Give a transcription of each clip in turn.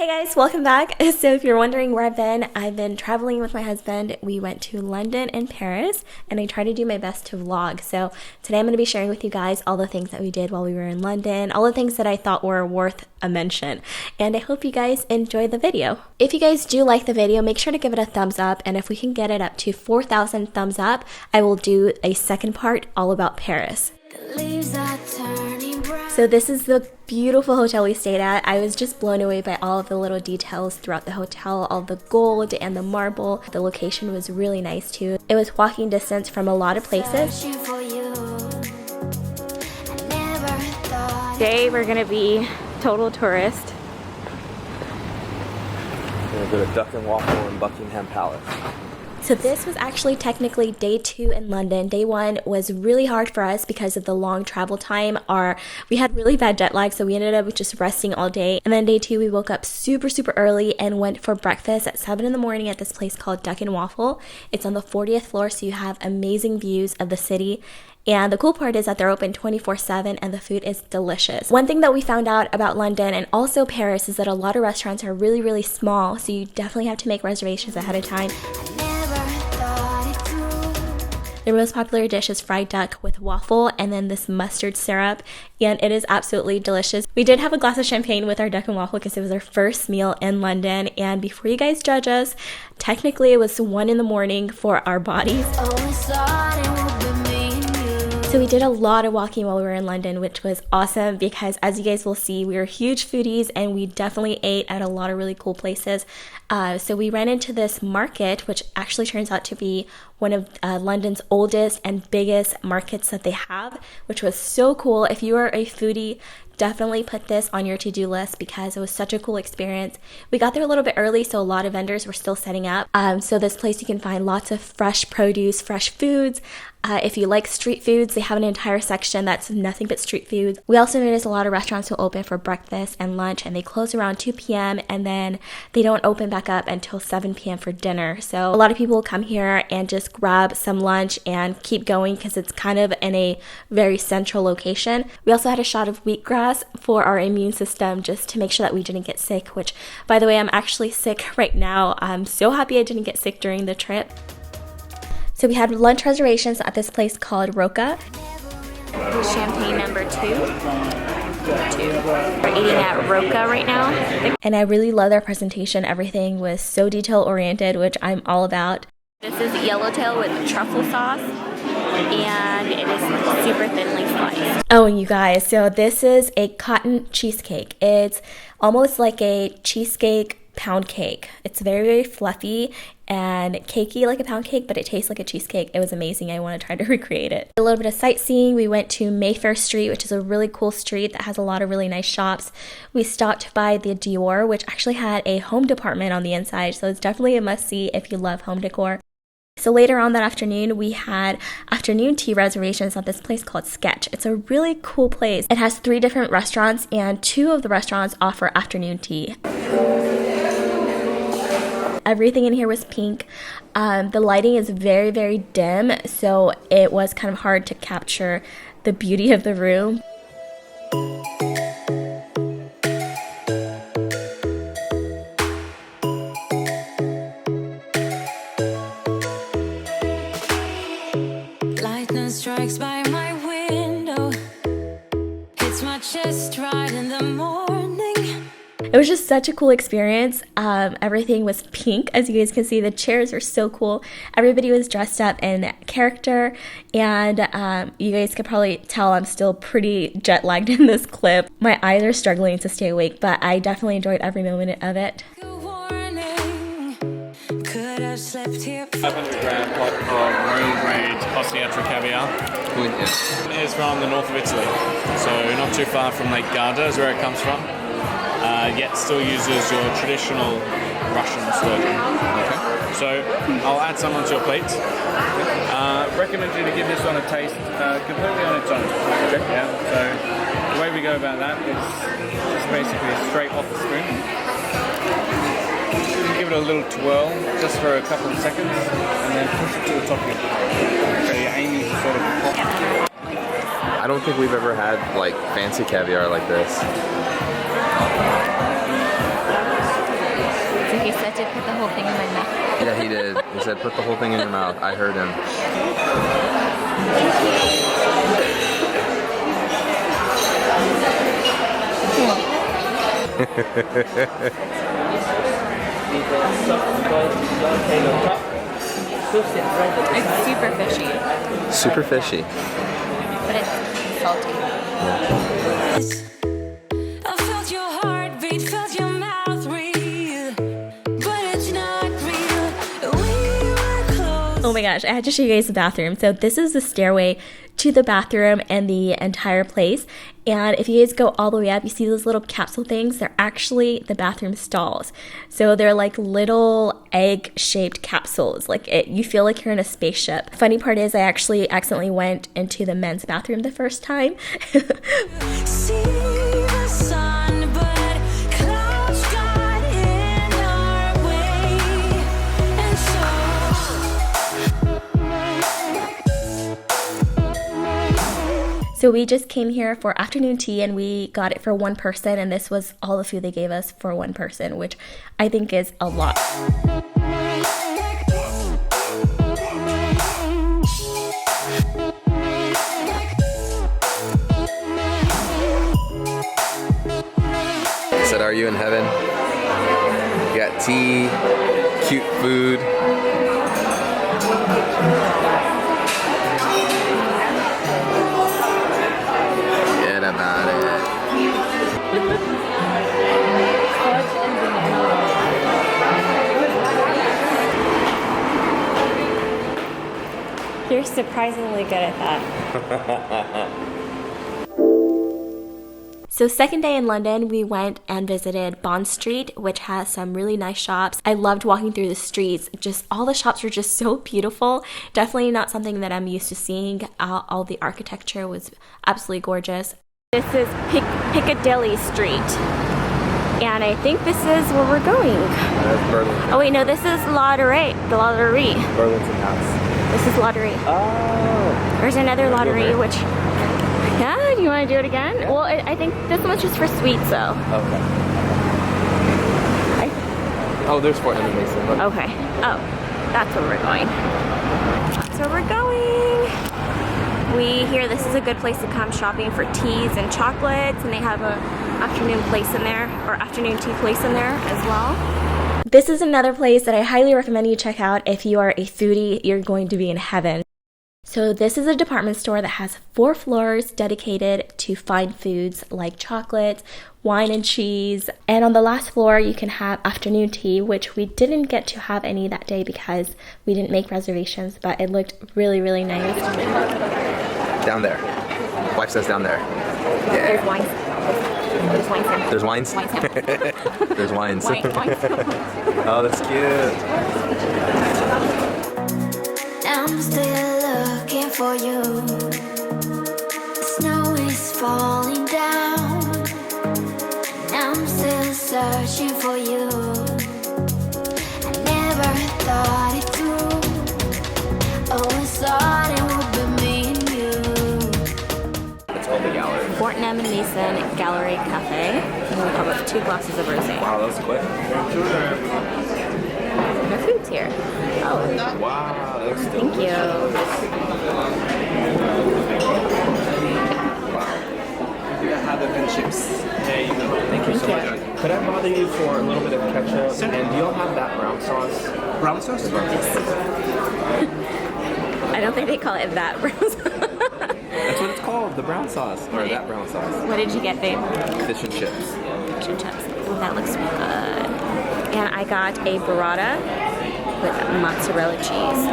Hey guys, welcome back. So if you're wondering where I've been traveling with my husband. We went to London and Paris, and I try to do my best to vlog. So today I'm going to be sharing with you guys all the things that we did while we were in London, all the things that I thought were worth a mention. And I hope you guys enjoy the video. If you guys do like the video, make sure to give it a thumbs up, and if we can get it up to 4,000 thumbs up, I will do a second part all about Paris. So this is the beautiful hotel we stayed at. I was just blown away by all of the little details throughout the hotel, all the gold and the marble. The location was really nice too. It was walking distance from a lot of places. Today we're gonna be total tourist. We're gonna go to Duck and Waffle in Buckingham Palace. So this was actually technically day 2 in London. Day 1 was really hard for us because of the long travel time. We had really bad jet lag, so we ended up just resting all day. And then day 2, we woke up super early and went for breakfast at 7 in the morning at this place called Duck and Waffle. It's on the 40th floor, so you have amazing views of the city. And the cool part is that they're open 24/7 and the food is delicious. One thing that we found out about London and also Paris is that a lot of restaurants are really small, so you definitely have to make reservations ahead of time. Their most popular dish is fried duck with waffle and then this mustard syrup, and it is absolutely delicious. We did have a glass of champagne with our duck and waffle because it was our first meal in London, and before you guys judge us, technically it was 1 in the morning for our bodies. So we did a lot of walking while we were in London, which was awesome because, as you guys will see, we were huge foodies and we definitely ate at a lot of really cool places. So we ran into this market, which actually turns out to be one of London's oldest and biggest markets that they have, which was so cool. If you are a foodie, definitely put this on your to-do list because it was such a cool experience. We got there a little bit early, so a lot of vendors were still setting up. So this place you can find lots of fresh produce, fresh foods. If you like street foods, they have an entire section that's nothing but street foods. We also noticed a lot of restaurants will open for breakfast and lunch, and they close around 2 p.m. and then they don't open back up until 7 p.m. for dinner. So a lot of people will come here and just grab some lunch and keep going because it's kind of in a very central location. We also had a shot of wheatgrass for our immune system just to make sure that we didn't get sick, which, by the way, I'm actually sick right now. I'm so happy I didn't get sick during the trip. So we had lunch reservations at this place called Roka. Champagne number 2. We're eating at Roka right now. And I really love their presentation. Everything was so detail oriented, which I'm all about. This is yellowtail with truffle sauce, and it is super thinly sliced. Oh, and you guys, so this is a cotton cheesecake. It's almost like a cheesecake pound cake. It's very fluffy and cakey like a pound cake, but it tastes like a cheesecake. It was amazing. I want to try to recreate it. A little bit of sightseeing. We went to Mayfair Street, which is a really cool street that has a lot of really nice shops. We stopped by the Dior, which actually had a home department on the inside, so it's definitely a must-see if you love home decor. So later on that afternoon, we had afternoon tea reservations at this place called Sketch. It's a really cool place. It has 3 different restaurants, and 2 of the restaurants offer afternoon tea. Everything in here was pink. The lighting is very dim, so it was kind of hard to capture the beauty of the room. Lightning strikes by my window, hits my chest right in the morning. It was just such a cool experience. Everything was pink. As you guys can see, the chairs are so cool. Everybody was dressed up in character, and you guys could probably tell I'm still pretty jet lagged in this clip. My eyes are struggling to stay awake, but I definitely enjoyed every moment of it. Could have slept here. 500-gram pot of roe-grade Ostiatra caviar. It's from the north of Italy, so not too far from Lake Garda is where it comes from. Yet still uses your traditional Russian sturgeon. Okay. So I'll add some onto your plate. Recommend you to give this one a taste completely on its own. Okay. Yeah. So the way we go about that is just basically straight off the spoon. Give it a little twirl just for a couple of seconds, and then push it to the top of your plate. So you're aiming to sort of pop. I don't think we've ever had like fancy caviar like this. had to put the whole thing in my mouth. Yeah, he did. He said, put the whole thing in your mouth. I heard him. It's super fishy. Super fishy. But it's salty. I felt your heartbeat, felt your mouth breathe, but it's not real. We were close. Oh my gosh, I had to show you guys the bathroom. So this is the stairway to the bathroom and the entire place. And if you guys go all the way up, you see those little capsule things? They're actually the bathroom stalls. So they're like little egg-shaped capsules. Like you feel like you're in a spaceship. Funny part is I actually accidentally went into the men's bathroom the first time. See the sun, but clouds got in our way, and So we just came here for afternoon tea and we got it for one person, and this was all the food they gave us for one person, which I think is a lot. I said, are you in heaven? You got tea, cute food. Forget about it. You're surprisingly good at that. So second day in London, we went and visited Bond Street, which has some really nice shops. I loved walking through the streets. Just all the shops were just so beautiful. Definitely not something that I'm used to seeing. All the architecture was absolutely gorgeous. This is Piccadilly Street. And I think this is where we're going. That's Burlington. Oh wait, no, this is Lottery. The Lottery. Burlington House. This is Lottery. Oh. There's another Lottery, there. which... Yeah, do you want to do it again? Yeah. Well, I think this one's just for sweets, though. Okay. Oh, there's Fort Henry Mason. Look. Okay. Oh, that's where we're going. That's where we're going. We hear this is a good place to come shopping for teas and chocolates, and they have a afternoon place in there, or afternoon tea place in there as well. This is another place that I highly recommend you check out. If you are a foodie, you're going to be in heaven. So this is a department store that has 4 floors dedicated to fine foods like chocolates, wine and cheese. And on the last floor, you can have afternoon tea, which we didn't get to have any that day because we didn't make reservations, but it looked really, really nice. Down there. Wife says down there. There's wines. There's wine samples. There's wines? Wine samples. There's wines. Wine samples. Oh, that's cute. I'm still looking for you. The snow is falling down, and I'm still searching for you. I never thought it through. Always thought it would be me and you. It's all the gallery. Fortnum and Mason Gallery Cafe. And we have 2 glasses of rosé. Wow, that was quick. The food's here. Oh, Wow, that looks thank you. You have it in chips. There you go. Thank you so much. Could I bother you for a little bit of ketchup? And do y'all have that brown sauce? Brown sauce? I don't think they call it that brown sauce. That's what it's called, the brown sauce. Or that brown sauce. What did you get, babe? Fish and chips. Fish and chips. Oh, that looks good. And I got a burrata with mozzarella cheese.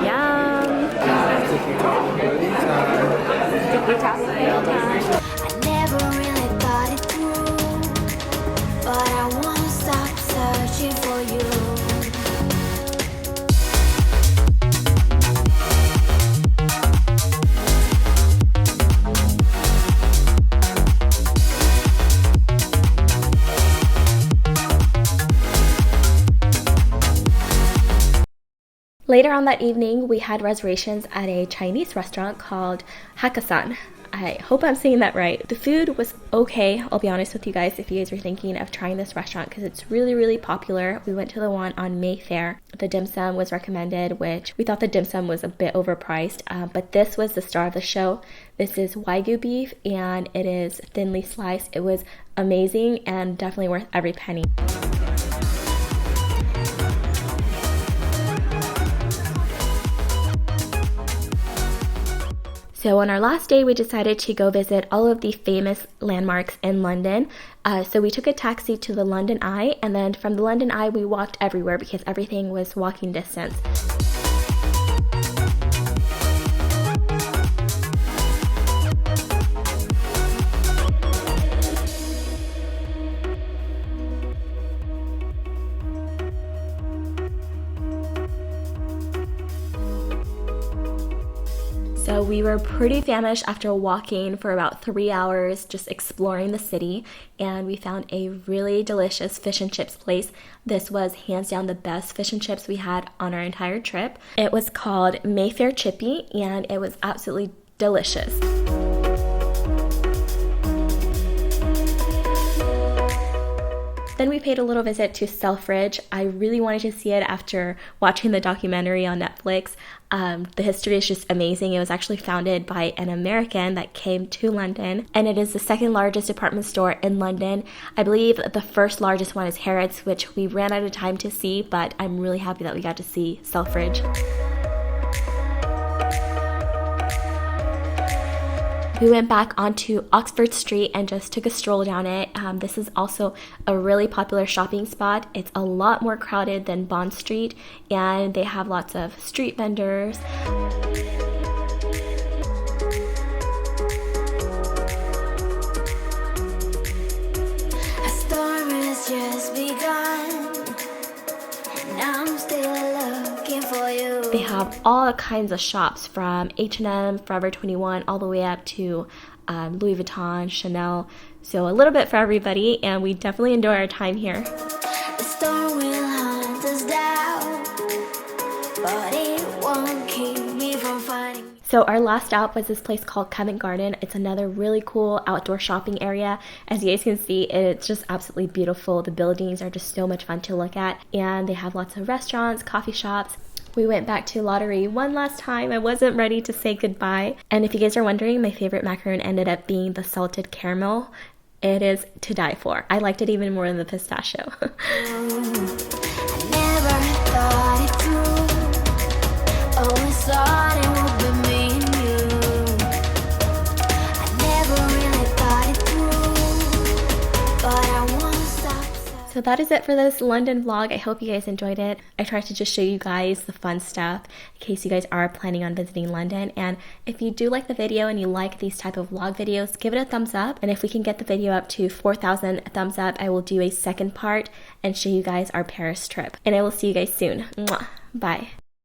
Yum. I never really thought it through, but I won't stop searching for you. Later on that evening, we had reservations at a Chinese restaurant called Hakkasan. I hope I'm saying that right. The food was okay, I'll be honest with you guys, if you guys are thinking of trying this restaurant, because it's really, really popular. We went to the one on Mayfair. The dim sum was recommended, which we thought the dim sum was a bit overpriced, but this was the star of the show. This is Wagyu beef, and it is thinly sliced. It was amazing and definitely worth every penny. So on our last day, we decided to go visit all of the famous landmarks in London. So we took a taxi to the London Eye, and then from the London Eye, we walked everywhere because everything was walking distance. So we were pretty famished after walking for about 3 hours just exploring the city, and we found a really delicious fish and chips place. This was hands down the best fish and chips we had on our entire trip. It was called Mayfair Chippy, and it was absolutely delicious. Then we paid a little visit to Selfridge. I really wanted to see it after watching the documentary on Netflix. The history is just amazing. It was actually founded by an American that came to London, and it is the second largest department store in London. I believe the first largest one is Harrods, which we ran out of time to see, but I'm really happy that we got to see Selfridge. We went back onto Oxford Street and just took a stroll down it. This is also a really popular shopping spot. It's a lot more crowded than Bond Street, and they have lots of street vendors. A storm has just begun, and I'm still looking for you. They have all kinds of shops from H&M, Forever 21, all the way up to Louis Vuitton, Chanel. So a little bit for everybody, and we definitely enjoy our time here. The storm will hunt us down, but it won't keep me from fighting. So our last stop was this place called Covent Garden. It's another really cool outdoor shopping area. As you guys can see, it's just absolutely beautiful. The buildings are just so much fun to look at, and they have lots of restaurants, coffee shops. We went back to Lottery one last time. I wasn't ready to say goodbye. And if you guys are wondering, my favorite macaroon ended up being the salted caramel. It is to die for. I liked it even more than the pistachio. I never thought it through. Always thought it would be me and you. I never really thought it through, but I won't stop. So that is it for this London vlog. I hope you guys enjoyed it. I tried to just show you guys the fun stuff in case you guys are planning on visiting London. And if you do like the video and you like these type of vlog videos, give it a thumbs up. And if we can get the video up to 4,000 thumbs up, I will do a second part and show you guys our Paris trip. And I will see you guys soon. Mwah. Bye.